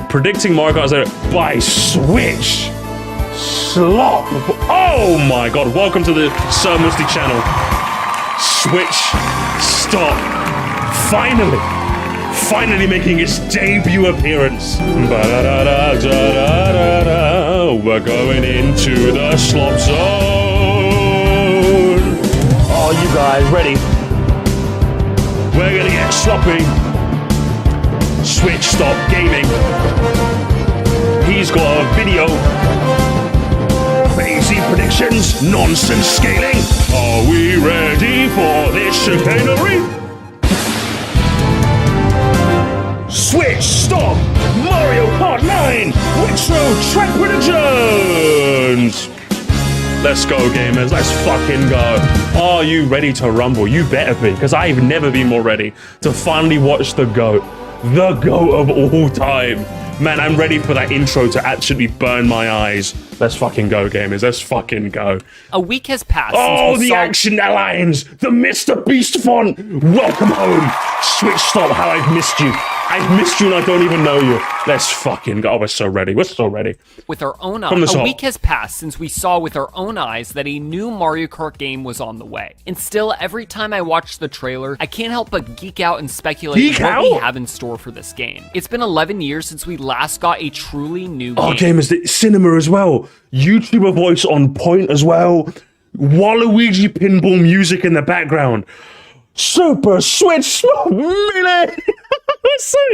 Predicting Mario Kart 0 by Switch. Slop. Oh my god, welcome to the Sir Moresty channel. Switch Stop. Finally making its debut appearance. We're going into the slop zone. Are you guys ready? We're gonna get sloppy. Switch Stop Gaming. He's got a video. Crazy predictions, nonsense scaling. Are we ready for this chicanery? Switch Stop Mario Kart 9 Retro Track Predictions. Let's go, gamers. Let's fucking go. Are you ready to rumble? You better be, because I've never been more ready to finally watch the GOAT. The GOAT of all time. Man, I'm ready for that intro to actually burn my eyes. Let's fucking go, gamers. Let's fucking go. A week has passed. Oh, the Action Alliance! The Mr. Beast font! Welcome home! Switch Stop, how I've missed you. I've missed you and I don't even know you. Let's fucking go. Oh, we're so ready. We're so ready. With our own eyes, a week has passed since we saw with our own eyes that a new Mario Kart game was on the way. And still, every time I watch the trailer, I can't help but geek out and speculate what we have in store for this game. It's been 11 years since we last got a truly new game. Oh, gamers, the cinema as well. YouTuber voice on point as well. Waluigi pinball music in the background. Super Switch Stop Melee!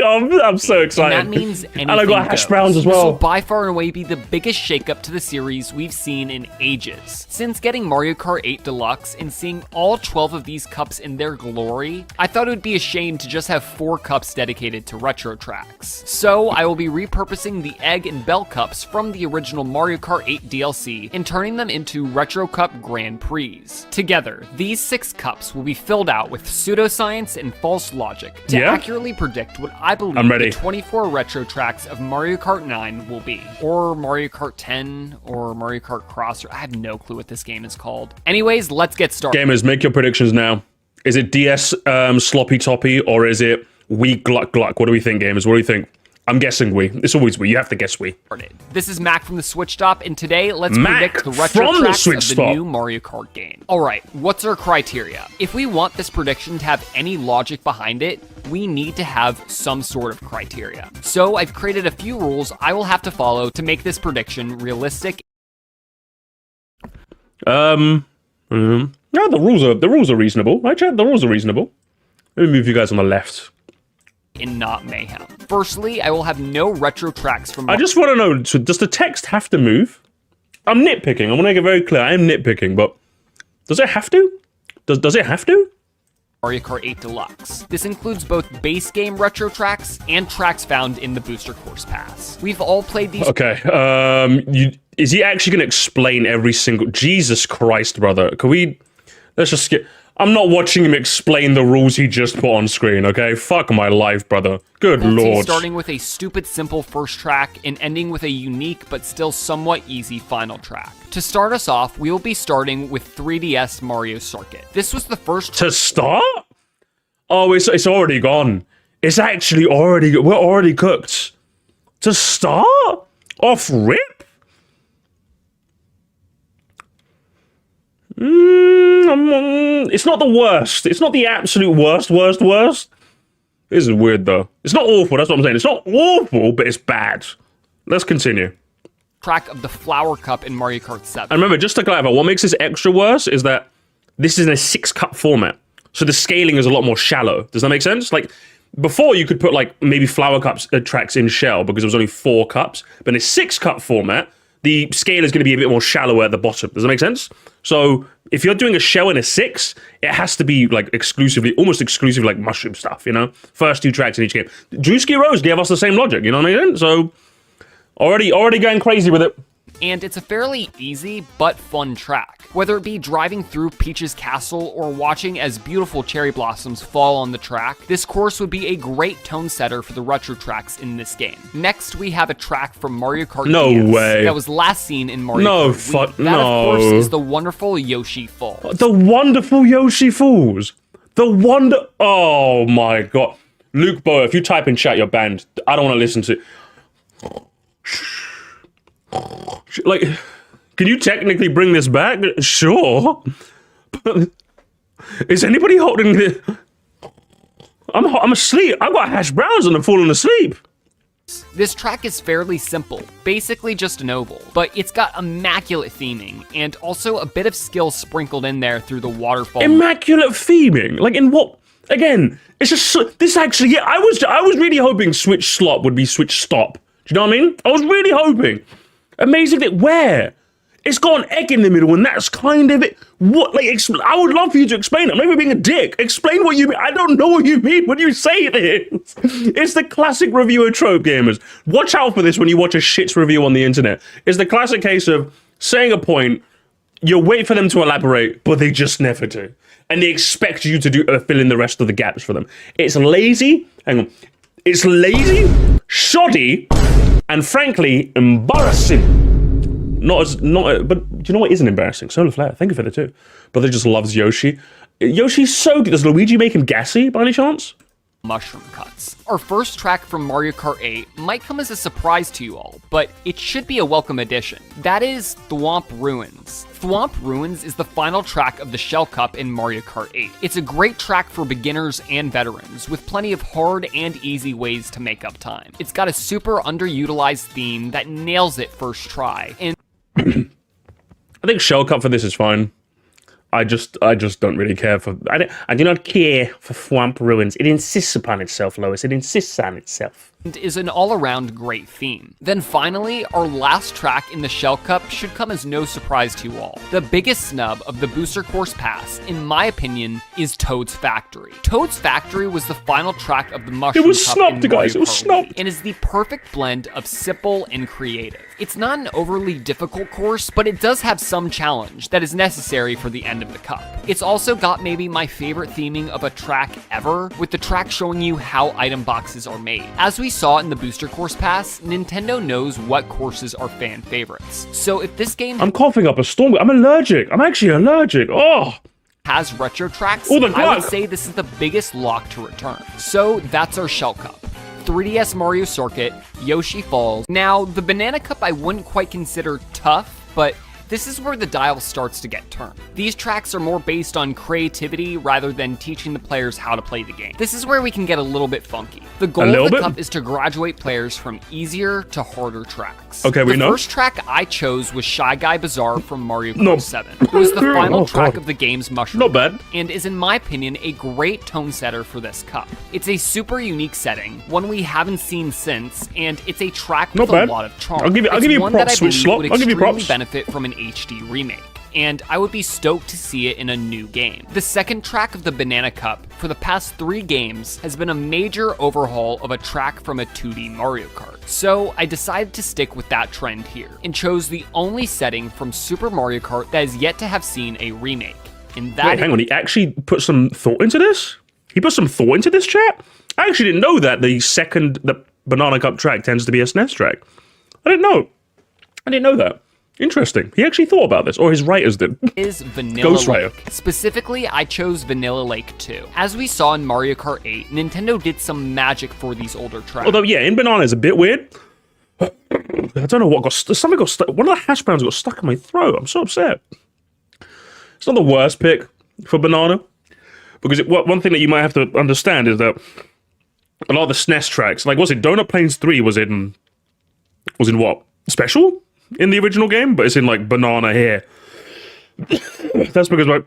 I'm so excited. And that means anything And I got hash browns as well. This will by far and away be the biggest shakeup to the series we've seen in ages. Since getting Mario Kart 8 Deluxe and seeing all 12 of these cups in their glory, I thought it would be a shame to just have 4 cups dedicated to retro tracks. So I will be repurposing the Egg and Bell cups from the original Mario Kart 8 DLC and turning them into Retro Cup Grand Prix. Together, these 6 cups will be filled out with pseudoscience and false logic to accurately predict what I believe the 24 retro tracks of Mario Kart 9 will be. Or Mario Kart 10, or Mario Kart Cross, or I have no clue what this game is called. Anyways, let's get started. Gamers, make your predictions now. Is it DS Sloppy Toppy, or is it Wii Gluck Gluck? What do we think, gamers? What do you think? I'm guessing Wii. It's always Wii. You have to guess Wii. This is Mac from the Switch Stop, and today let's predict the retro tracks of the new Mario Kart game. Alright, what's our criteria? If we want this prediction to have any logic behind it, we need to have some sort of criteria. So I've created a few rules I will have to follow to make this prediction realistic. No, the rules are reasonable. Right, chat? The rules are reasonable. Let me move you guys on the left. And not mayhem. Firstly, I will have no retro tracks from... I just want to know, so does the text have to move? I'm nitpicking. I want to make it very clear. I am nitpicking, but does it have to? Does it have to? Mario Kart 8 Deluxe. This includes both base game retro tracks and tracks found in the Booster Course Pass. We've all played these... Okay, is he actually going to explain every single... Jesus Christ, brother. Can we... Let's just skip... I'm not watching him explain the rules he just put on screen, okay? Fuck my life, brother. Good lord. Starting with a stupid simple first track and ending with a unique but still somewhat easy final track. To start us off, we will be starting with 3DS Mario Circuit. This was the first... To start? Oh, it's already gone. It's actually already... We're already cooked. To start? Off rip? It's not the worst. It's not the absolute worst. This is weird, though. It's not awful, that's what I'm saying. It's not awful, but it's bad. Let's continue. Track of the Flower Cup in Mario Kart 7. And remember, just to clarify, what makes this extra worse is that this is in a 6-cup format. So the scaling is a lot more shallow. Does that make sense? Like, before you could put, like, maybe Flower Cups tracks in shell because there was only 4 cups. But in a 6-cup format, the scale is going to be a bit more shallow at the bottom. Does that make sense? So if you're doing a shell in a 6, it has to be like almost exclusively like mushroom stuff, you know? First 2 tracks in each game. Drewski Rose gave us the same logic, you know what I mean? So already going crazy with it. And it's a fairly easy but fun track. Whether it be driving through Peach's castle or watching as beautiful cherry blossoms fall on the track, this course would be a great tone setter for the retro tracks in this game. Next, we have a track from Mario Kart DS that was last seen in Mario Kart Wii. That, of course, is the wonderful Yoshi Falls. The wonderful Yoshi Falls. Oh my god. Luke Boa, if you type in chat, you're banned. I don't want to listen to... Like, can you technically bring this back? Sure. But is anybody holding this? I'm asleep. I've got hash browns and I'm falling asleep. This track is fairly simple, basically just an oval, but it's got immaculate theming and also a bit of skill sprinkled in there through the waterfall. Immaculate theming? Like in what? Again, it's just this actually. Yeah, I was really hoping switch slop would be switch stop. Do you know what I mean? I was really hoping. Amazing that where? It's got an egg in the middle, and that's kind of it. What? Like, I would love for you to explain it. I'm not even being a dick. Explain what you mean. I don't know what you mean when you say this. It's the classic reviewer trope, gamers. Watch out for this when you watch a shit's review on the internet. It's the classic case of saying a point, you wait for them to elaborate, but they just never do. And they expect you to fill in the rest of the gaps for them. It's lazy. Hang on. It's lazy, shoddy, and frankly, embarrassing. But do you know what isn't embarrassing? Solar Flare, thank you for the too. Brother just loves Yoshi. Yoshi's so good. Does Luigi make him gassy by any chance? Mushroom cuts. Our first track from Mario Kart 8 might come as a surprise to you all, but it should be a welcome addition. That is Thwomp Ruins. Thwomp Ruins is the final track of the Shell Cup in Mario Kart 8. It's a great track for beginners and veterans, with plenty of hard and easy ways to make up time. It's got a super underutilized theme that nails it first try, and I think Shell Cup for this is fine. I just don't really care for. I do not care for Thwomp Ruins. It insists upon itself, Lois. It insists on itself. And is an all-around great theme. Then finally, our last track in the Shell Cup should come as no surprise to you all. The biggest snub of the Booster Course Pass, in my opinion, is Toad's Factory. Toad's Factory was the final track of the Mushroom Cup. It was snubbed, guys. It was snubbed. And is the perfect blend of simple and creative. It's not an overly difficult course, but it does have some challenge that is necessary for the end of the cup. It's also got maybe my favorite theming of a track ever, with the track showing you how item boxes are made. As we saw in the Booster Course Pass, Nintendo knows what courses are fan favorites. So if this game... I'm coughing up a storm. I'm allergic. I'm actually allergic. Oh! Has retro tracks, I would say this is the biggest lock to return. So that's our Shell Cup. 3DS Mario Circuit, Yoshi Falls. Now, the Banana Cup I wouldn't quite consider tough, but this is where the dial starts to get turned. These tracks are more based on creativity rather than teaching the players how to play the game. This is where we can get a little bit funky. The goal of the cup is to graduate players from easier to harder tracks. Okay, we know. The first track I chose was Shy Guy Bazaar from Mario Kart 7. It was the final track of the game's Mushroom. Not bad. And is, in my opinion, a great tone setter for this cup. It's a super unique setting, one we haven't seen since, and it's a track with a lot of charm. I'll give you one props, that I believe would extremely props. benefit from an HD remake, and I would be stoked to see it in a new game. The second track of the Banana Cup for the past 3 games has been a major overhaul of a track from a 2D Mario Kart. So I decided to stick with that trend here, and chose the only setting from Super Mario Kart that has yet to have seen a remake. And that Wait, hang on, he actually put some thought into this? He put some thought into this, chat? I actually didn't know that the Banana Cup track tends to be a SNES track. I didn't know that. Interesting. He actually thought about this, or his writers did. Is Vanilla Lake. Specifically, I chose Vanilla Lake 2. As we saw in Mario Kart 8, Nintendo did some magic for these older tracks. Although, yeah, in Banana is a bit weird. I don't know what got stuck. Something got stuck. One of the hash browns got stuck in my throat. I'm so upset. It's not the worst pick for Banana, because one thing that you might have to understand is that a lot of the SNES tracks, like, was it Donut Plains 3 was in what? Special? In the original game, but it's in like Banana here. That's because like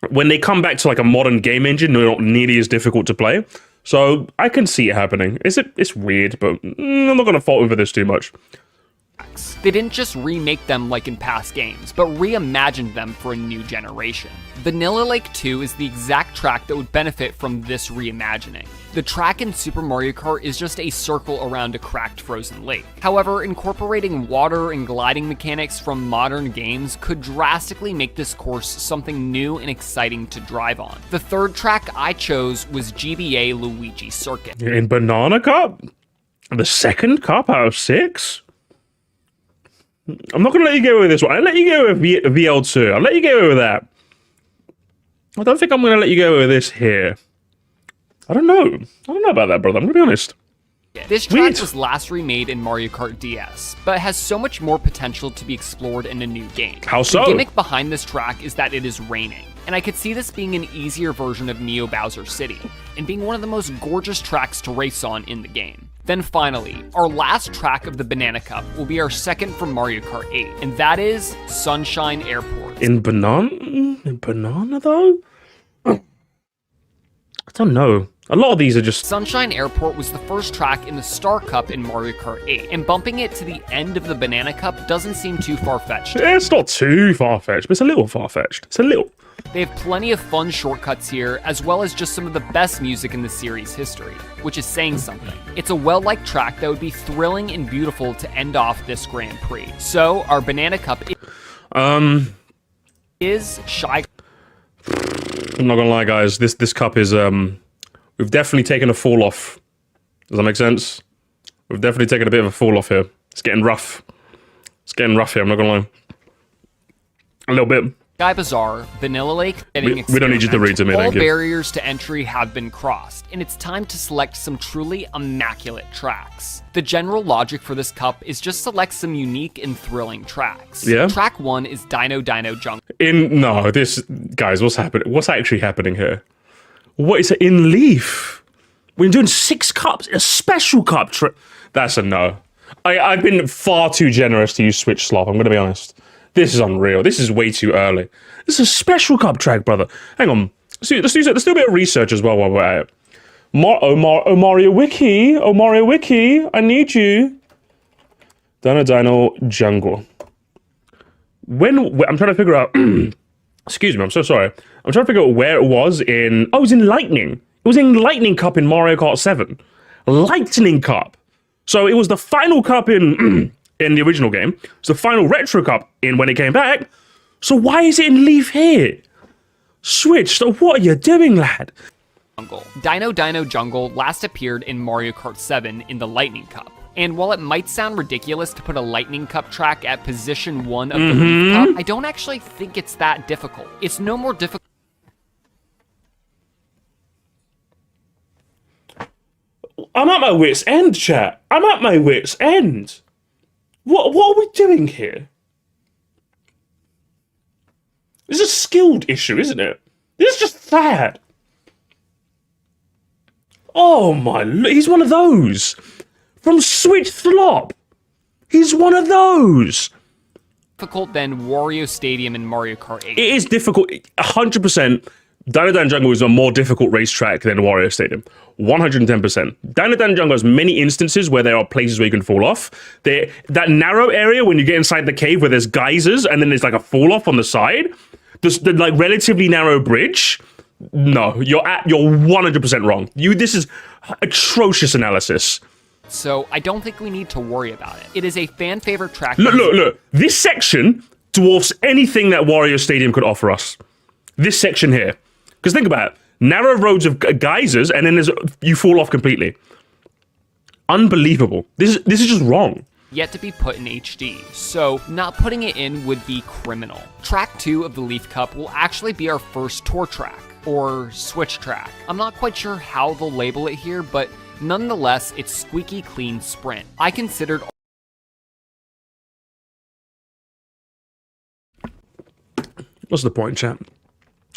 when they come back to like a modern game engine, they're not nearly as difficult to play. So I can see it happening. It's weird, but I'm not gonna fault him for this too much. They didn't just remake them like in past games, but reimagined them for a new generation. Vanilla Lake 2 is the exact track that would benefit from this reimagining. The track in Super Mario Kart is just a circle around a cracked frozen lake. However, incorporating water and gliding mechanics from modern games could drastically make this course something new and exciting to drive on. The third track I chose was GBA Luigi Circuit. In Banana Cup? The second cup out of 6? I'm not going to let you get away with this one. I'll let you get away with VL2. I'll let you get away with that. I don't think I'm going to let you get away with this here. I don't know about that, brother. I'm going to be honest. This track Weird. was last remade in Mario Kart DS, but has so much more potential to be explored in a new game. How so? The gimmick behind this track is that it is raining, and I could see this being an easier version of Neo Bowser City, and being one of the most gorgeous tracks to race on in the game. Then finally, our last track of the Banana Cup will be our second from Mario Kart 8, and that is Sunshine Airport. In banana though? I don't know. A lot of these are just... Sunshine Airport was the first track in the Star Cup in Mario Kart 8, and bumping it to the end of the Banana Cup doesn't seem too far-fetched. It's not too far-fetched, but it's a little far-fetched. It's a little. They have plenty of fun shortcuts here, as well as just some of the best music in the series' history, which is saying something. It's a well-liked track that would be thrilling and beautiful to end off this Grand Prix. So, our Banana Cup is Shy... I'm not gonna lie, guys. This cup is, we've definitely taken a fall off. Does that make sense? We've definitely taken a bit of a fall off here. It's getting rough. It's getting rough here, I'm not gonna lie. A little bit. Sky Bazaar, Vanilla Lake, We don't need you to read to me, all thank you. barriers to entry have been crossed, and it's time to select some truly immaculate tracks. The general logic for this cup is just select some unique and thrilling tracks. Yeah. Track 1 is Dino Dino Jungle. Guys, what's happening? What's actually happening here? What is it in Leaf? We're doing 6 cups, a special cup that's a no. I've been far too generous to use Switch Slop, I'm gonna be honest. This is unreal. This is way too early. This is a special cup track, brother. Hang on. Let's do a bit of research as well while we're at it. Mario Wiki. Oh, Mario Wiki. I need you. Dino Dino Jungle. I'm trying to figure out... Excuse me, I'm so sorry. I'm trying to figure out where it was in... Oh, it was in Lightning. It was in Lightning Cup in Mario Kart 7. Lightning Cup. So it was the final cup in... in the original game. It's the final Retro Cup in when it came back. So why is it in Leaf here? Switch, so what are you doing, lad? Dino Dino Jungle last appeared in Mario Kart 7 in the Lightning Cup. And while it might sound ridiculous to put a Lightning Cup track at position 1 of the Leaf Cup, I don't actually think it's that difficult. It's no more difficult. I'm at my wit's end, chat. I'm at my wit's end. What are we doing here? This is a skilled issue, isn't it? This is just sad. Oh my, he's one of those. From Switch Slop. He's one of those. Difficult than Wario Stadium in Mario Kart 8. It is difficult, 100%. Dino Dan Jungle is a more difficult racetrack than Wario Stadium. 110%. Dino Dan Jungle has many instances where there are places where you can fall off. That narrow area when you get inside the cave where there's geysers and then there's like a fall off on the side. The like relatively narrow bridge. No, you're 100% wrong. This is atrocious analysis. So I don't think we need to worry about it. It is a fan favorite track. Look. This section dwarfs anything that Wario Stadium could offer us. This section here. Because think about it. Narrow roads of geysers, and then you fall off completely. Unbelievable. This is just wrong. Yet to be put in HD, so not putting it in would be criminal. Track 2 of the Leaf Cup will actually be our first tour track, or switch track. I'm not quite sure how they'll label it here, but nonetheless, it's squeaky clean sprint. I considered... What's the point, chat?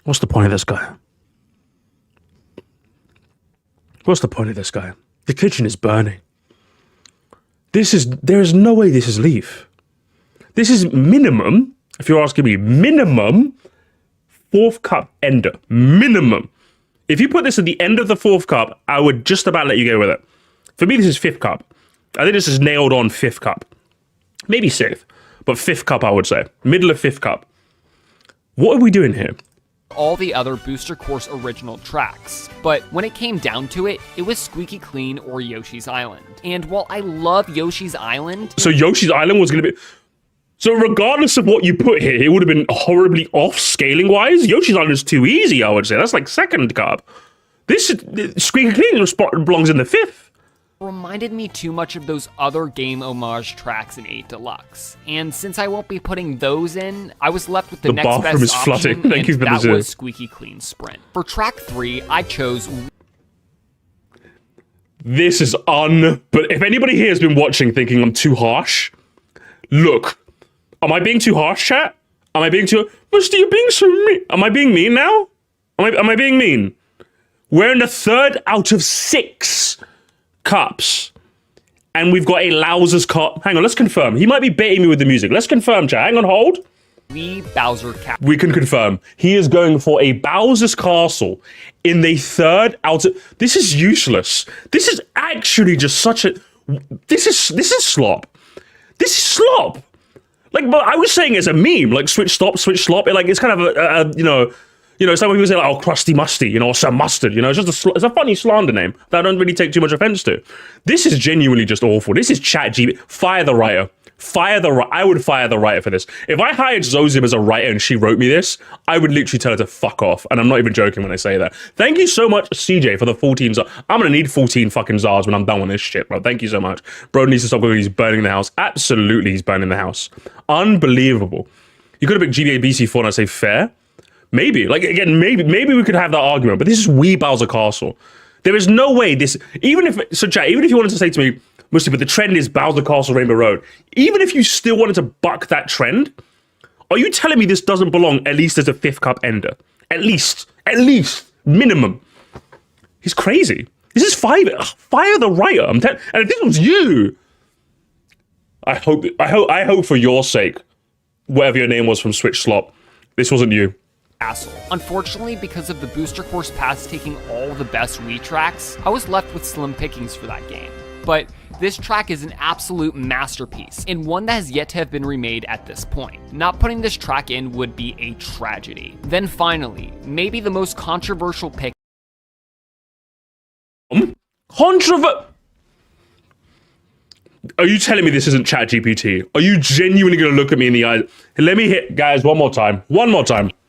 What's the point of this guy? What's the point of this guy? The kitchen is burning. There is no way this is Leaf. This is minimum, if you're asking me, minimum 4th cup ender. Minimum. If you put this at the end of the 4th cup, I would just about let you go with it. For me, this is 5th cup. I think this is nailed on 5th cup. Maybe 6th, but 5th cup, I would say. Middle of 5th cup. What are we doing here? All the other Booster Course original tracks, but when it came down to it, it was Squeaky Clean or Yoshi's Island. And while I love Yoshi's Island... So Yoshi's Island was going to be... So regardless of what you put here, it would have been horribly off scaling-wise. Yoshi's Island is too easy, I would say. That's like 2nd cup. This Squeaky Clean belongs in the 5th. Reminded me too much of those other game homage tracks in 8 Deluxe. And since I won't be putting those in, I was left with the next best bathroom is option, flooding. and Thank you for that the was Squeaky Clean Sprint. For track 3, I chose... This is but if anybody here has been watching thinking I'm too harsh, look. Am I being too harsh, chat? Am I being too... Moresty, you're being so mean. Am I being mean now? Am I being mean? We're in the 3rd out of 6 cups. And we've got a Louser's cup. Hang on, let's confirm. He might be baiting me with the music. Let's confirm, chat. Hang on, hold. Bowser Castle. We can confirm. He is going for a Bowser's Castle in the 3rd out of... This is useless. This is actually just such a... This is slop. This is slop. Like, but I was saying as a meme, like switch slop. Like it's kind of a you know, it's like when people say like, oh, crusty musty, you know, or some mustard, you know, it's just it's a funny slander name that I don't really take too much offense to. This is genuinely just awful. This is ChatGPT. Fire the writer. I would fire the writer for this. If I hired Zozim as a writer and she wrote me this, I would literally tell her to fuck off. And I'm not even joking when I say that. Thank you so much, CJ, for the 14 Zars. I'm gonna need 14 fucking Zars when I'm done with this shit, bro. Thank you so much. Bro needs to stop going. He's burning the house. Absolutely, he's burning the house. Unbelievable. You could have picked GBA BC4 and I'd say fair. Maybe. Like, again, maybe we could have that argument. But this is Wee Bowser Castle. There is no way this... Even if you wanted to say to me, Moresty, but the trend is Bowser Castle Rainbow Road. Even if you still wanted to buck that trend, are you telling me this doesn't belong at least as a 5th cup ender? At least, minimum. He's crazy. This is fire the writer. And if this was you, I hope for your sake, whatever your name was from Switch Slop, this wasn't you. Castle. Unfortunately, because of the Booster Course Pass taking all the best Wii tracks, I was left with slim pickings for that game. But this track is an absolute masterpiece, and one that has yet to have been remade at this point. Not putting this track in would be a tragedy. Then finally, maybe the most controversial pick. Are you telling me this isn't ChatGPT? Are you genuinely going to look at me in the eyes? Let me hit, guys, one more time.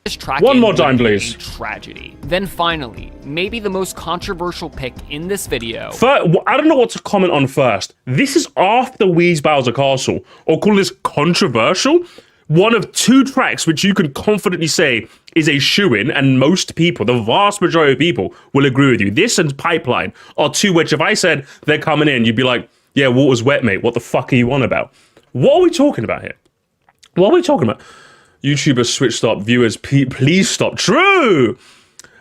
This track one more time, please. Tragedy. Then finally, maybe the most controversial pick in this video. I don't know what to comment on first. This is after Wii Bowser Castle, or call this controversial. One of 2 tracks which you can confidently say is a shoo-in, and most people, the vast majority of people, will agree with you. This and Pipeline are 2 which if I said they're coming in, you'd be like, yeah, water's wet, mate. What the fuck are you on about? What are we talking about here? What are we talking about? YouTubers switch stop, viewers, please stop. True!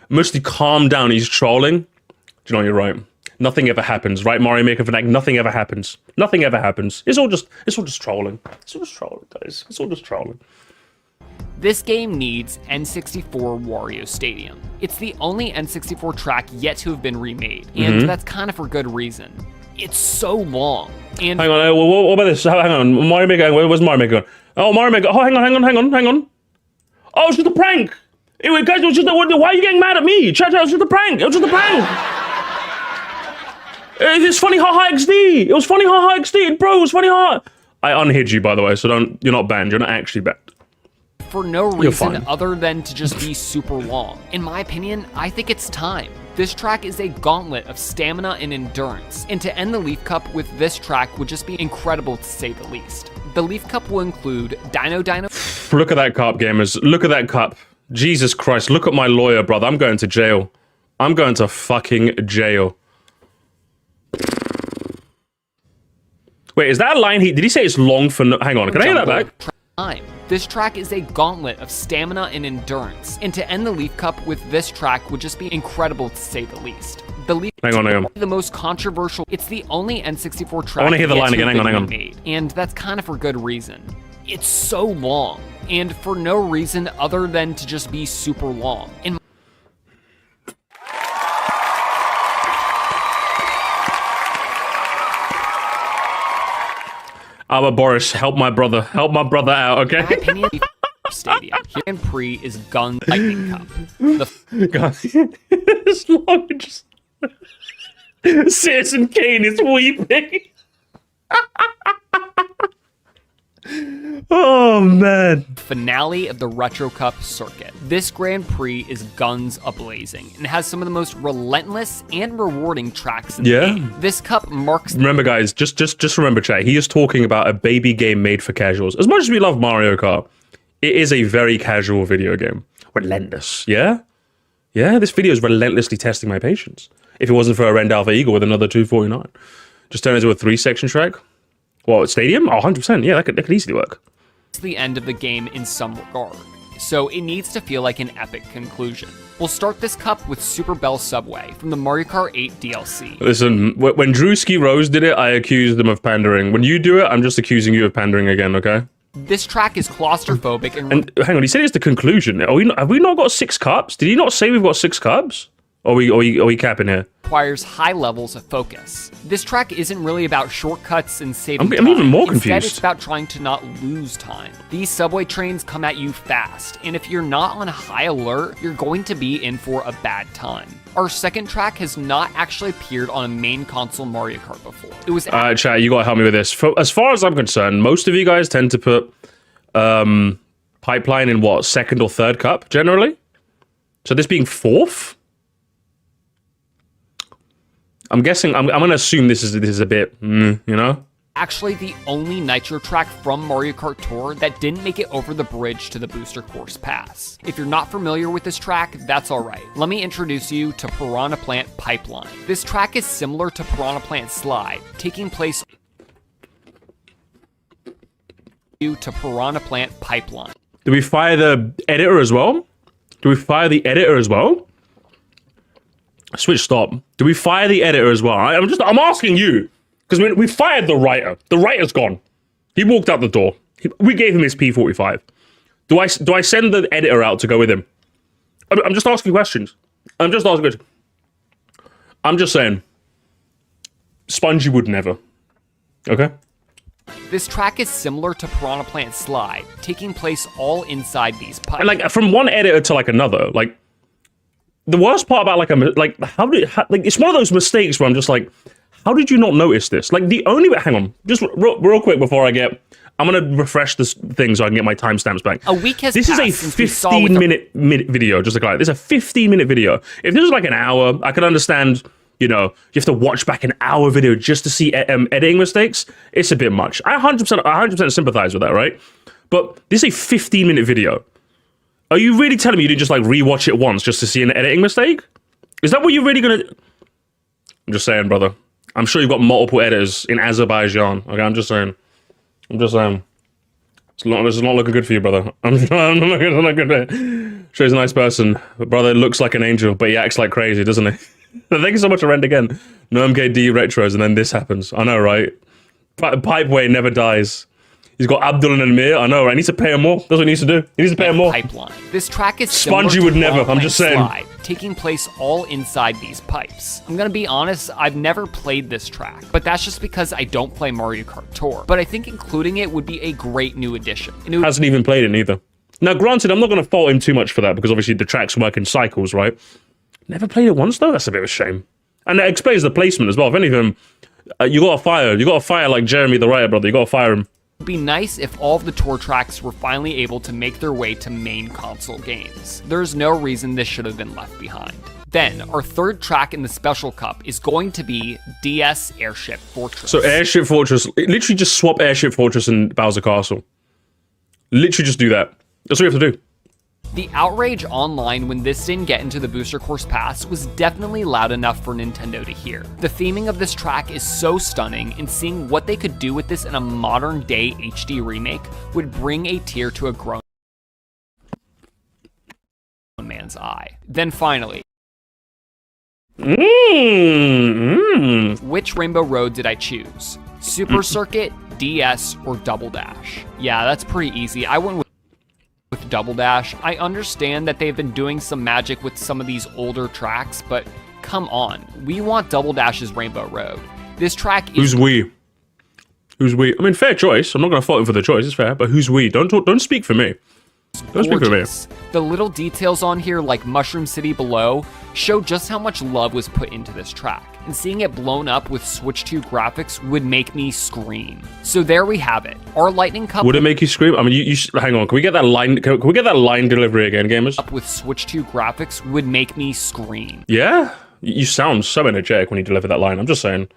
Mostly calm down, he's trolling. Do you know, you're right. Nothing ever happens, right, Mario Maker Fanatic? Nothing ever happens. Nothing ever happens. It's all just trolling. It's all just trolling, guys. It's all just trolling. This game needs N64 Wario Stadium. It's the only N64 track yet to have been remade, and that's kind of for good reason. It's so long, and... Hang on, what about this? Hang on, Mario Maker, where's Mario Maker? Oh, Mario Maker, oh, hang on. Oh, it's just a prank! Anyway, guys, it was just why are you getting mad at me? Chat, it was just a prank! It was just a prank! It's funny, haha, XD! It was funny, haha, XD! Bro, it was funny, haha! I unhid you, by the way, so you're not banned. You're not actually banned. For no reason other than to just be super long. In my opinion, I think it's time. This track is a gauntlet of stamina and endurance, and to end the Leaf Cup with this track would just be incredible to say the least. The Leaf Cup will include Dino. Look at that cup, gamers. Look at that cup. Jesus Christ, look at my lawyer, brother. I'm going to jail. I'm going to fucking jail. Wait, is that a line did he say it's long for no... Hang on, can I hear that back? This track is a gauntlet of stamina and endurance, and to end the Leaf Cup with this track would just be incredible to say the least. The Leaf Hang on. The most controversial. It's the only N64 track. I want to hear the line again. Hang on. Made, and that's kind of for good reason. It's so long, and for no reason other than to just be super long. Boris, help my brother out, okay? My opinion, Stadium Grand Prix is Gun Lightning Cup. It's long, just... Citizen Kane is weeping. Oh man. Finale of the Retro Cup circuit. This Grand Prix is guns a-blazing and has some of the most relentless and rewarding tracks in the game. This cup marks... Remember guys, just remember chat, he is talking about a baby game made for casuals. As much as we love Mario Kart, it is a very casual video game. Relentless, yeah? Yeah, this video is relentlessly testing my patience. if it wasn't for a Rend Alpha Eagle with another 249. Just turn it into a 3-section track. What, stadium? Oh, 100%. Yeah, that could easily work. It's the end of the game in some regard, so it needs to feel like an epic conclusion. We'll start this cup with Super Bell Subway from the Mario Kart 8 DLC. Listen, when Drewski Rose did it, I accused them of pandering. When you do it, I'm just accusing you of pandering again, okay? This track is claustrophobic and hang on, he said it's the conclusion. Have we not got 6 cups? Did he not say we've got 6 cups? Or are we capping here? requires high levels of focus. This track isn't really about shortcuts and saving time. I'm even more Instead, confused. it's about trying to not lose time. These subway trains come at you fast, and if you're not on high alert, you're going to be in for a bad time. Our second track has not actually appeared on a main console Mario Kart before. It was chat, you gotta help me with this. As far as I'm concerned, most of you guys tend to put pipeline in what, second or third cup generally? So this being fourth? I'm guessing, I'm gonna assume this is a bit, you know? actually the only Nitro track from Mario Kart Tour that didn't make it over the bridge to the Booster Course Pass. If you're not familiar with this track, that's alright. Let me introduce you to Piranha Plant Pipeline. This track is similar to Piranha Plant Slide, taking place to Piranha Plant Pipeline. Do we fire the editor as well? Do we fire the editor as well? Switch stop. Do we fire the editor as well? I'm asking you. Because we fired the writer. The writer's gone. He walked out the door. We gave him his P45. Do I send the editor out to go with him? I'm just asking questions. I'm just asking questions. I'm just saying. Spongy would never. Okay? This track is similar to Piranha Plant Slide, taking place all inside these pipes. And like from one editor to like another, like the worst part about it's one of those mistakes where I'm just like, how did you not notice this? Like the only hang on, just real quick before I'm gonna refresh this thing so I can get my timestamps back. A week has This is passed a since we saw with 15-minute video, just like this is a 15-minute video. If this was like an hour, I could understand. You know, you have to watch back an hour video just to see editing mistakes. It's a bit much. I 100% sympathize with that, right? But this is a 15-minute video. Are you really telling me you didn't just like rewatch it once just to see an editing mistake? Is that what you're really gonna? I'm just saying, brother. I'm sure you've got multiple editors in Azerbaijan. Okay, I'm just saying. This is not looking good for you, brother. I'm not good. Sure, he's a nice person. But brother looks like an angel, but he acts like crazy, doesn't he? Thank you so much for Rend again. No MKD retros, and then this happens. I know, right? Pipeway never dies. He's got Abdul and Amir. I know, right? He needs to pay him more. That's what he needs to do. He needs to pay him more. Pipeline. This track is Spongy similar would to never. Piranha I'm Plant just saying. Slide, taking place all inside these pipes. I'm gonna be honest, I've never played this track, but that's just because I don't play Mario Kart Tour. But I think including it would be a great new addition. And it would Hasn't even played it neither. Now, granted, I'm not going to fault him too much for that because obviously the tracks work in cycles, right? Never played it once though. That's a bit of a shame. And that explains the placement as well. If anything, you got to fire like Jeremy the writer, brother. You got to fire him. be nice if all of the tour tracks were finally able to make their way to main console games. There's no reason this should have been left behind. Then, our third track in the Special Cup is going to be DS Airship Fortress. So Airship Fortress, literally just swap Airship Fortress and Bowser Castle. Literally just do that. That's what you have to do. The outrage online when this didn't get into the Booster Course Pass was definitely loud enough for Nintendo to hear. The theming of this track is so stunning, and seeing what they could do with this in a modern day HD remake would bring a tear to a grown man's eye. Then finally, which Rainbow Road did I choose? Super Circuit, DS, or Double Dash? Yeah, that's pretty easy. I went with Double Dash. I understand that they've been doing some magic with some of these older tracks, but come on, we want Double Dash's Rainbow Road. This track is— Who's we? Who's we? I mean, fair choice. I'm not going to fault him for the choice. It's fair. But who's we? Don't speak for me. Don't speak for me. The little details on here, like Mushroom City below, show just how much love was put into this track. And seeing it blown up with Switch 2 graphics would make me scream. So there we have it. Our Lightning Cup— Would it make you scream? I mean, you hang on. Can we get that line? Can we get that line delivery again, gamers? Up with Switch 2 graphics would make me scream. Yeah? You sound so energetic when you deliver that line. I'm just saying.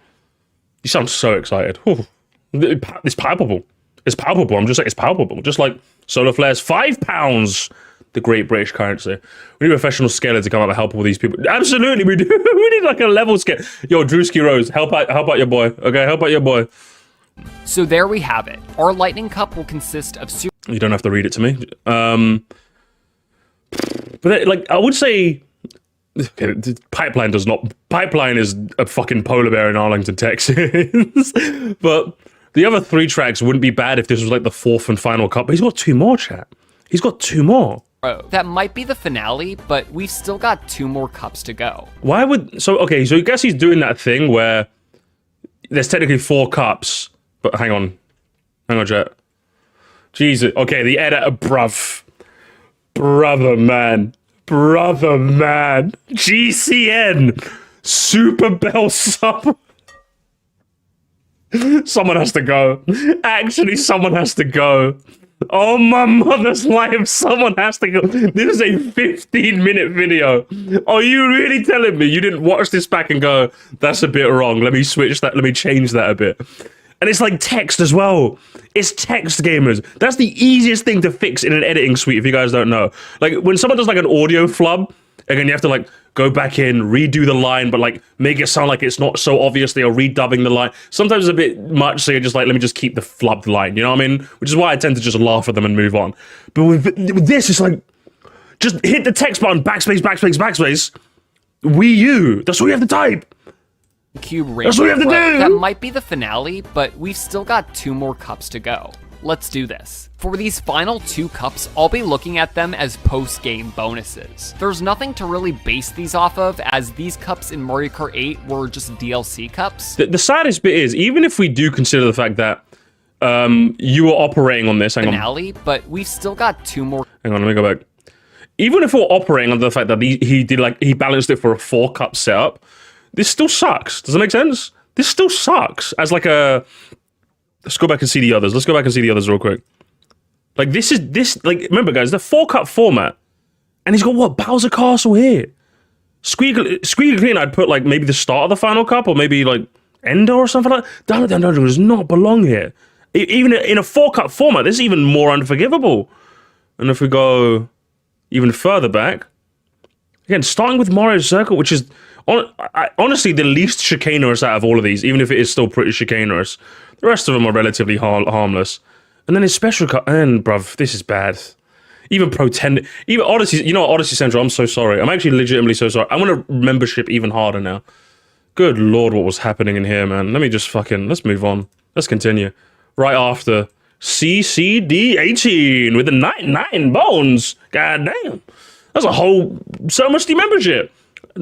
You sound so excited. Whew. It's palpable. It's palpable. I'm just saying it's palpable. Just like Solar Flare's £5. the great British currency. We need a professional scaler to come out and help all these people. Absolutely, we do. We need like a level scale. Yo, Drewski Rose, help out your boy. Okay, help out your boy. So there we have it. Our Lightning Cup will consist of super... You don't have to read it to me. But like, I would say, okay, Pipeline does not. Pipeline is a fucking polar bear in Arlington, Texas. But the other 3 tracks wouldn't be bad if this was like the 4th and final cup. But he's got 2 more, chat. He's got 2 more. That might be the finale, but we've still got 2 more cups to go. Why would... So, okay, so I guess he's doing that thing where there's technically 4 cups. But hang on. Hang on, chat. Jesus. Okay, the editor, bruv. Brother, man. GCN. Super Bell sub. Someone has to go. Actually, someone has to go. Oh, my mother's life. Someone has to go. This is a 15-minute video. Are you really telling me you didn't watch this back and go, that's a bit wrong. Let me switch that. Let me change that a bit. And it's like text as well. It's text, gamers. That's the easiest thing to fix in an editing suite, if you guys don't know. Like, when someone does like an audio flub, again, you have to like go back in, redo the line, but like make it sound like it's not so obvious they are redubbing the line. Sometimes it's a bit much, so you're just like, let me just keep the flubbed line, you know what I mean? Which is why I tend to just laugh at them and move on. But with this, it's like, just hit the text button, backspace, backspace, backspace. Wii U, that's all you have to type. Cube That's what we have to do! That might be the finale, but we've still got 2 more cups to go. Let's do this. For these final 2 cups, I'll be looking at them as post-game bonuses. There's nothing to really base these off of, as these cups in Mario Kart 8 were just DLC cups. The saddest bit is, even if we do consider the fact that you were operating on this, finale, but we've still got 2 more. Hang on, let me go back. Even if we're operating under the fact that he balanced it for a 4-cup setup, this still sucks. Does that make sense? This still sucks as like a... Let's go back and see the others. Let's go back and see the others real quick. Like, like, remember, guys, the 4-cup format. And he's got, what, Bowser Castle here? Squeaky Clean, I'd put, like, maybe the start of the final cup, or maybe, like, Ender or something like that. Down Dungeon does not belong here. Even in a 4-cup format, this is even more unforgivable. And if we go even further back, again, starting with Mario Circle, which is... honestly, the least chicanerous out of all of these, even if it is still pretty chicanerous. The rest of them are relatively harmless. And then his special cut, and bruv, this is bad. Even Odyssey, you know what, Odyssey Central, I'm so sorry. I'm actually legitimately so sorry. I'm gonna membership even harder now. Good lord, what was happening in here, man. Let me just let's move on. Let's continue. Right after CCD 18 with the 99 bones. God damn. That's a whole so much membership.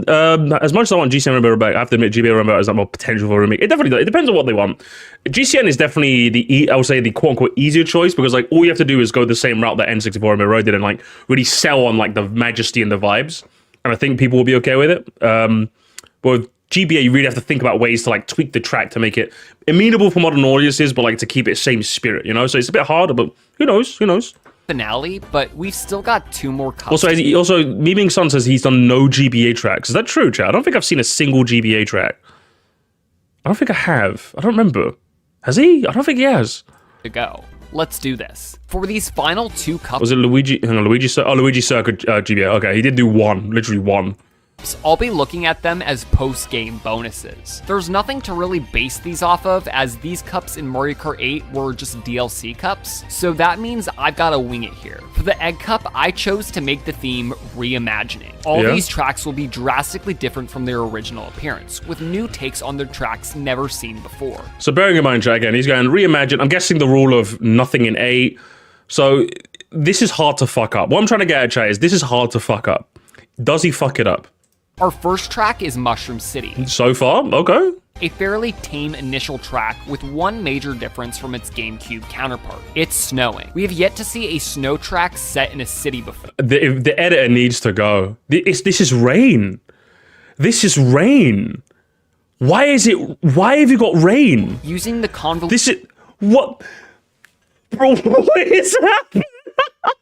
As much as I want GCN Rainbow back, I have to admit GBA Rainbow has that more potential for a remake. It definitely does. It depends on what they want. GCN is definitely I would say the quote unquote easier choice, because like all you have to do is go the same route that N64 Rainbow Road did and like really sell on like the majesty and the vibes, and I think people will be okay with it. But with GBA, you really have to think about ways to like tweak the track to make it amenable for modern audiences, but like to keep it same spirit, you know. So it's a bit harder, but who knows? Who knows? Finale, but we've still got 2 more cups. Also, Memeing Son says he's done no GBA tracks. Is that true, chat? I don't think I've seen a single GBA track. I don't think I have. I don't remember. Has he? I don't think he has. To go. Let's do this. For these final 2 cups... Was it Luigi? Hang on, Luigi Circuit GBA. Okay, he did do 1. Literally 1. I'll be looking at them as post-game bonuses. There's nothing to really base these off of, as these cups in Mario Kart 8 were just DLC cups, so that means I've got to wing it here. For the Egg Cup, I chose to make the theme reimagining. All these tracks will be drastically different from their original appearance, with new takes on their tracks never seen before. So bearing in mind, chat, again, he's going reimagine. I'm guessing the rule of nothing in 8. So this is hard to fuck up. What I'm trying to get at, chat, is this is hard to fuck up. Does he fuck it up? Our first track is Mushroom City. So far, okay. A fairly tame initial track with one major difference from its GameCube counterpart. It's snowing. We have yet to see a snow track set in a city before. The editor needs to go. This is rain. This is rain. Why have you got rain? Using the convoluted... This is... What? Bro, what is happening?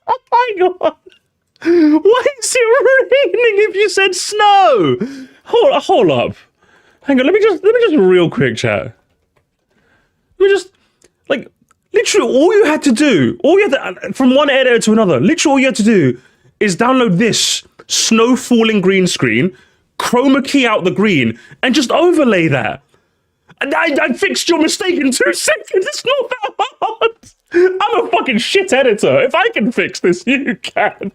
Oh my god. Why is it raining if you said snow? Hold up. Hang on, let me just real quick chat. Let me just, like, literally all you had to do, from one editor to another, literally all you had to do is download this snow falling green screen, chroma key out the green, and just overlay that. And I fixed your mistake in 2 seconds. It's not that hard. I'm a fucking shit editor. If I can fix this, you can.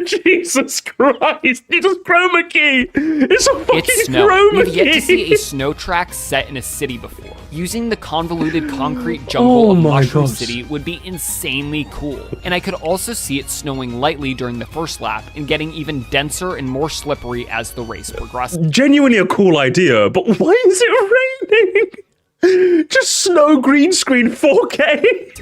Jesus Christ! You just chroma key. It's a fucking It's snow. chroma We've yet to key. see a snow track set in a city before. Using the convoluted concrete jungle of my Mushroom gosh. City would be insanely cool. And I could also see it snowing lightly during the first lap and getting even denser and more slippery as the race progresses. Genuinely a cool idea, but why is it raining? Just snow green screen 4K.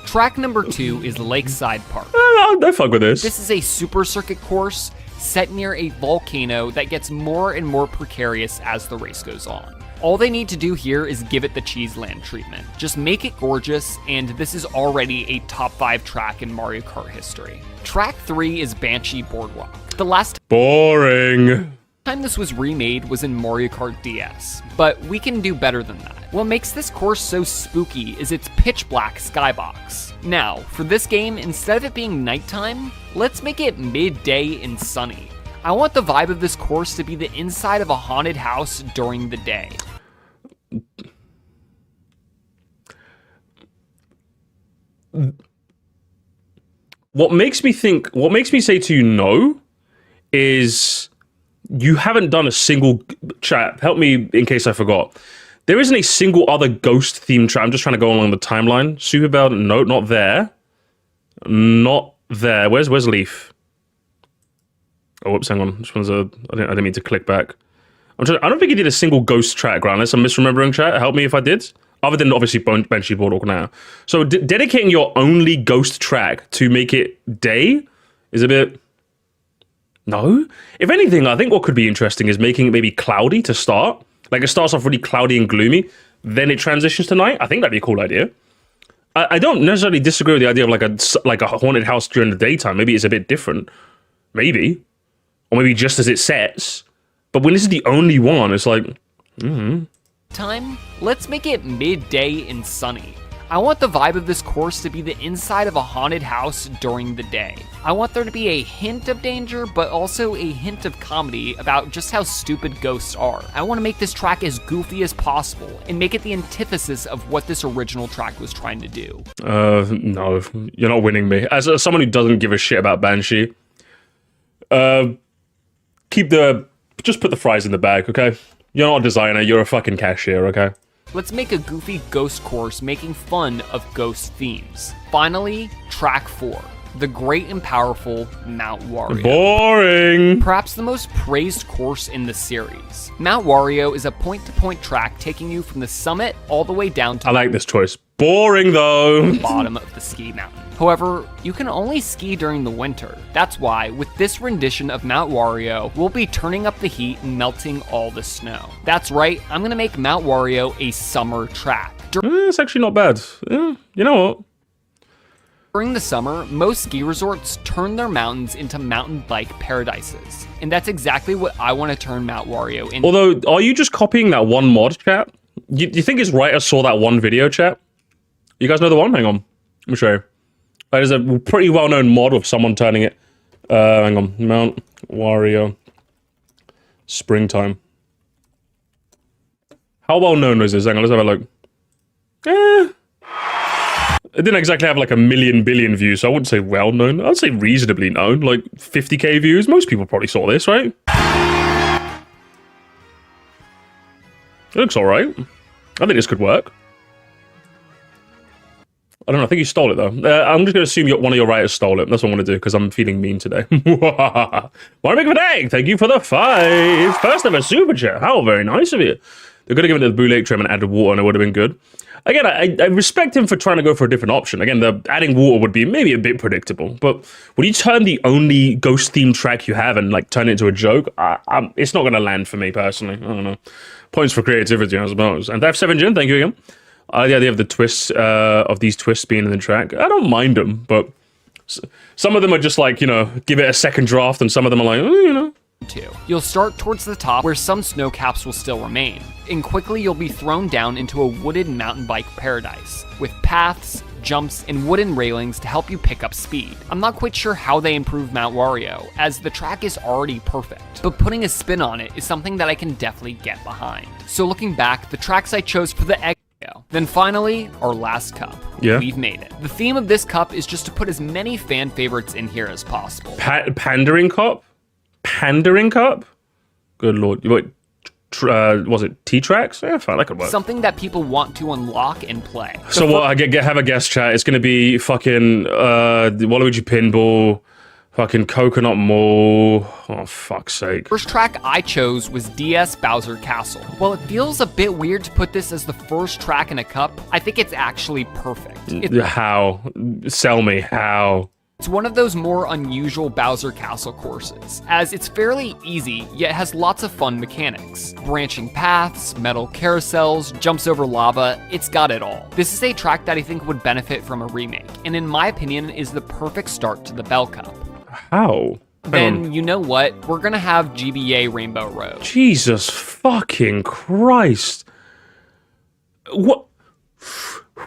Track number 2 is Lakeside Park. I fuck with this. This is a super circuit course set near a volcano that gets more and more precarious as the race goes on. All they need to do here is give it the Cheeseland treatment. Just make it gorgeous, and this is already a top 5 track in Mario Kart history. Track 3 is Banshee Boardwalk. The last Boring. time this was remade was in Mario Kart DS, but we can do better than that. What makes this course so spooky is its pitch black skybox. Now, for this game, instead of it being nighttime, let's make it midday and sunny. I want the vibe of this course to be the inside of a haunted house during the day. What makes me say to you no is you haven't done a single chat. Help me in case I forgot. There isn't a single other ghost themed track. I'm just trying to go along the timeline. Super Bell, no, not there. Not there. Where's Leaf? Oh, whoops, hang on. This one's I didn't mean to click back. I don't think he did a single ghost track, right? Unless I'm misremembering chat. Help me if I did. Other than obviously Banshee Boardwalk now. So dedicating your only ghost track to make it day is a bit... No? If anything, I think what could be interesting is making it maybe cloudy to start. Like it starts off really cloudy and gloomy, then it transitions to night. I think that'd be a cool idea. I don't necessarily disagree with the idea of like a haunted house during the daytime. Maybe it's a bit different. Maybe. Or maybe just as it sets. But when this is the only one, it's like... Time? Let's make it midday and sunny. I want the vibe of this course to be the inside of a haunted house during the day. I want there to be a hint of danger, but also a hint of comedy about just how stupid ghosts are. I want to make this track as goofy as possible and make it the antithesis of what this original track was trying to do. No, you're not winning me. As someone who doesn't give a shit about Banshee, just put the fries in the bag, okay? You're not a designer, you're a fucking cashier, okay? Let's make a goofy ghost course making fun of ghost themes. Finally, track 4, the great and powerful Mount Wario. Boring! Perhaps the most praised course in the series. Mount Wario is a point-to-point track taking you from the summit all the way down to I like this choice. Boring though. the bottom of the ski mountain. However, you can only ski during the winter. That's why, with this rendition of Mount Wario, we'll be turning up the heat and melting all the snow. That's right, I'm gonna make Mount Wario a summer track. It's actually not bad. You know what? During the summer, most ski resorts turn their mountains into mountain bike paradises. And that's exactly what I want to turn Mount Wario into. Although, are you just copying that one mod, chat? Do you think his writer saw that one video, chat? You guys know the one? Hang on. Let me show you. That is a pretty well-known mod of someone turning it. Hang on. Mount Wario. Springtime. How well-known is this? Hang on, let's have a look. It didn't exactly have like a million billion views, so I wouldn't say well-known. I'd say reasonably known. Like 50k views. Most people probably saw this, right? It looks alright. I think this could work. I don't know, I think you stole it though. I'm just going to assume one of your writers stole it. That's what I'm going to do, because I'm feeling mean today. Wanna make a egg? Thank you for the 5. First ever super chat. How very nice of you. They could have given it the Blue Lake trim and added water and it would have been good. Again, I respect him for trying to go for a different option. Again, the adding water would be maybe a bit predictable. But when you turn the only ghost-themed track you have and like turn it into a joke, it's not going to land for me personally. I don't know. Points for creativity, I suppose. And F7Gen, thank you again. The idea of the twists, of these twists being in the track, I don't mind them, but some of them are just like, you know, give it a second draft, and some of them are like, you know. You'll start towards the top where some snow caps will still remain, and quickly you'll be thrown down into a wooded mountain bike paradise, with paths, jumps, and wooden railings to help you pick up speed. I'm not quite sure how they improve Mount Wario, as the track is already perfect, but putting a spin on it is something that I can definitely get behind. So looking back, the tracks I chose for the egg. Then finally, our last cup. Yeah. We've made it. The theme of this cup is just to put as many fan favorites in here as possible. Pandering cup? Pandering cup? Good lord. Wait, was it T-Tracks? Yeah, fine, that could work. Something that people want to unlock and play. So what, I have a guess, chat. It's going to be fucking Waluigi Pinball, fucking Coconut Mall. Oh, fuck's sake. First track I chose was DS Bowser Castle. While it feels a bit weird to put this as the first track in a cup, I think it's actually perfect. How? Sell me, how? It's one of those more unusual Bowser Castle courses, as it's fairly easy, yet has lots of fun mechanics. Branching paths, metal carousels, jumps over lava, it's got it all. This is a track that I think would benefit from a remake, and in my opinion is the perfect start to the Bell Cup. How? Then, you know what? We're gonna have GBA Rainbow Road. Jesus fucking Christ. What?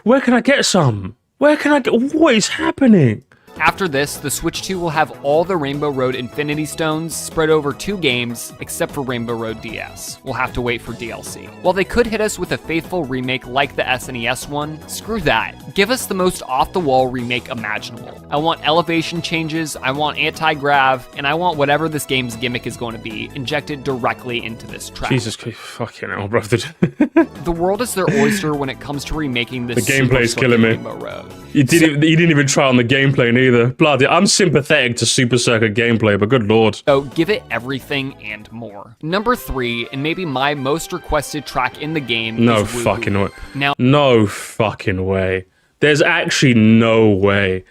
Where can I get some? What is happening? After this, the Switch 2 will have all the Rainbow Road Infinity Stones spread over 2 games, except for Rainbow Road DS. We'll have to wait for DLC. While they could hit us with a faithful remake like the SNES one, screw that. Give us the most off-the-wall remake imaginable. I want elevation changes, I want anti-grav, and I want whatever this game's gimmick is going to be injected directly into this track. Jesus Christ, fucking hell, bro. The world is their oyster when it comes to remaking this. The gameplay's killing me. Rainbow Road. You didn't even try on the gameplay neither. Bloody, I'm sympathetic to Super Circuit gameplay, but good lord. So give it everything and more. Number 3, and maybe my most requested track in the game. No is fucking way. Now, no fucking way. There's actually no way.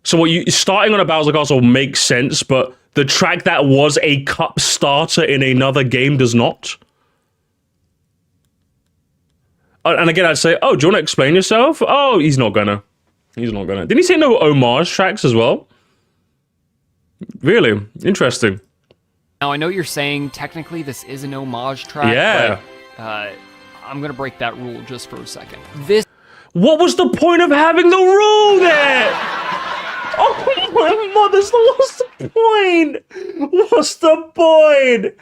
So what you starting on a Bowser Castle makes sense, but the track that was a cup starter in another game does not. And again, I'd say, oh, do you want to explain yourself? Oh, he's not gonna. He's not gonna. Didn't he say no homage tracks as well? Really? Interesting. Now, I know you're saying technically this is an homage track, yeah. But I'm gonna break that rule just for a second. What was the point of having the rule there? Oh my mother, what's the point? What's the point?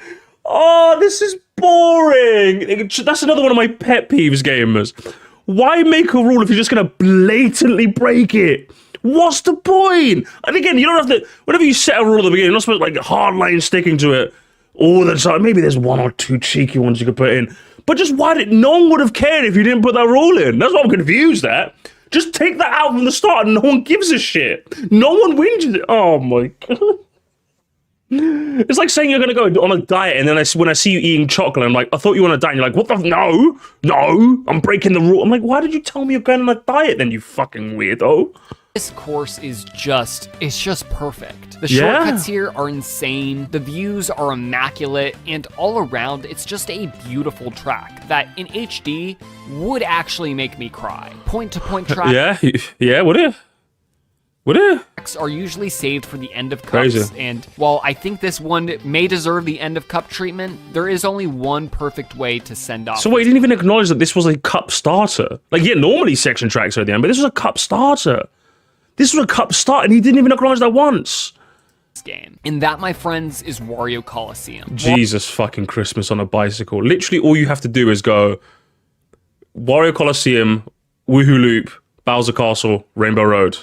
Oh, this is boring. That's another one of my pet peeves, gamers. Why make a rule if you're just going to blatantly break it? What's the point? And again, you don't have to, whenever you set a rule at the beginning, you're not supposed to like hardline sticking to it all the time. Maybe there's 1 or 2 cheeky ones you could put in. But just no one would have cared if you didn't put that rule in. That's what I'm confused at. Just take that out from the start and no one gives a shit. No one wins it. Oh my God. It's like saying you're going to go on a diet and then when I see you eating chocolate, I'm like, I thought you were on a diet. And you're like, what the? No, I'm breaking the rule. I'm like, why did you tell me you're going on a diet then, you fucking weirdo? This course is just perfect. The shortcuts here are insane, the views are immaculate, and all around, it's just a beautiful track that in HD would actually make me cry. Point-to-point track. Yeah, would it? Would it? Are usually saved for the end of cups, Crazy. And while I think this one may deserve the end of cup treatment, there is only one perfect way to send off. So wait, you didn't even acknowledge that this was a cup starter. Like, yeah, normally section tracks are at the end, but this was a cup starter. This was a cup start, and he didn't even acknowledge that once. Game. And that, my friends, is Wario Coliseum. Jesus fucking Christmas on a bicycle. Literally all you have to do is go Wario Coliseum, Woohoo Loop, Bowser Castle, Rainbow Road.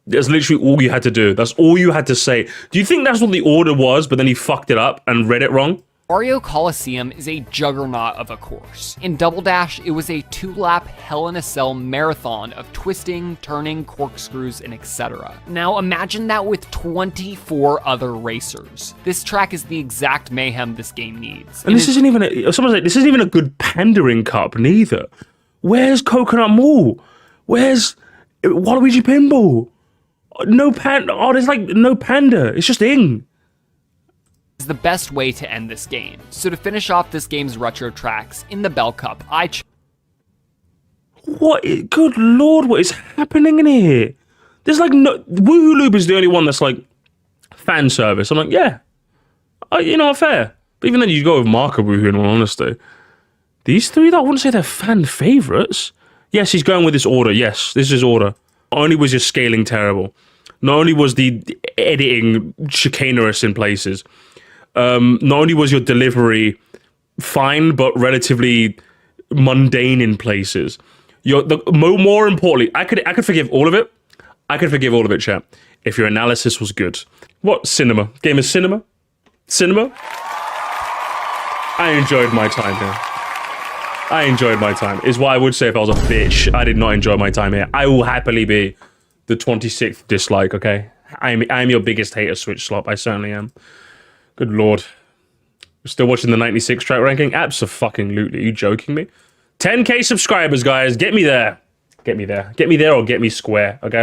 That's literally all you had to do. That's all you had to say. Do you think that's what the order was, but then he fucked it up and read it wrong? Wario Coliseum is a juggernaut of a course. In Double Dash, it was a 2-lap Hell in a Cell marathon of twisting, turning, corkscrews, and etc. Now imagine that with 24 other racers. This track is the exact mayhem this game needs. And this isn't even this isn't even a good pandering cup neither. Where's Coconut Mall? Where's Waluigi Pinball? No there's like no panda. It's just Ing. Is the best way to end this game. So to finish off this game's retro tracks, in the Bell Cup, What? Good lord, what is happening in here? There's like no... Woohoo Loop is the only one that's like fan service. I'm like, yeah. You know, fair. But even then, you go with Marker Woohoo in all honesty. These three, though, I wouldn't say they're fan favorites. Yes, he's going with this order. Yes, this is order. Not only was your scaling terrible, not only was the editing chicanerous in places, not only was your delivery fine but relatively mundane in places. More importantly, I could forgive all of it. I could forgive all of it, chat, if your analysis was good. What cinema? Game of cinema? Cinema? I enjoyed my time here. I enjoyed my time. Is what I would say if I was a bitch. I did not enjoy my time here. I will happily be the 26th dislike, okay? I'm your biggest hater, Switch Slop. I certainly am. Good lord. Still watching the 96 track ranking? Abso-fucking-lutely. Are you joking me? 10k subscribers, guys. Get me there. Get me there. Get me there or get me square, okay?